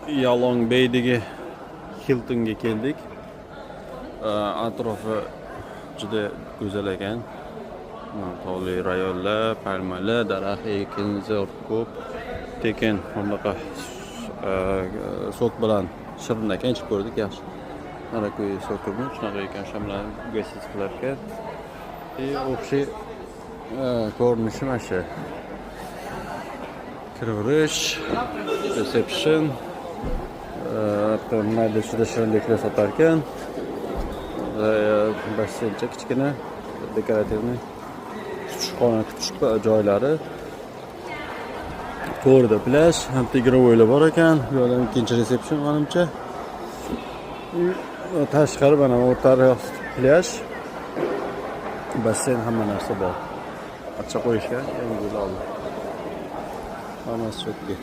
Yalongbaydagi Hiltonga keldik. Atrofi juda go'zal ekan. Tog'li rayonlar, palmalar, daraxt ekinzor ko'p. Tekin bunaqa sok bilan shirin ekan, ichib ko'rdik, yaxshi. Mana ko'y sokimi shunaqa ekan, shamlar g'asiz qilar ekan. Общий ko'rinishi mana shu. Kirish, reception, mayda juda shirinliklar sotar ekan. Basseyncha kichkina, dekorativniy kutishxona, kutish joylari. To'rida plyaj, hamda igrovoylar bor ekan. Bu yerdan ikkinchi resepsiyon menimcha. Tashqari mana o'rtada plyaj, basseyn, hamma narsa bor. Acha qo'yishgan, yangi yo'l oldi. Hammasi cho'kdi.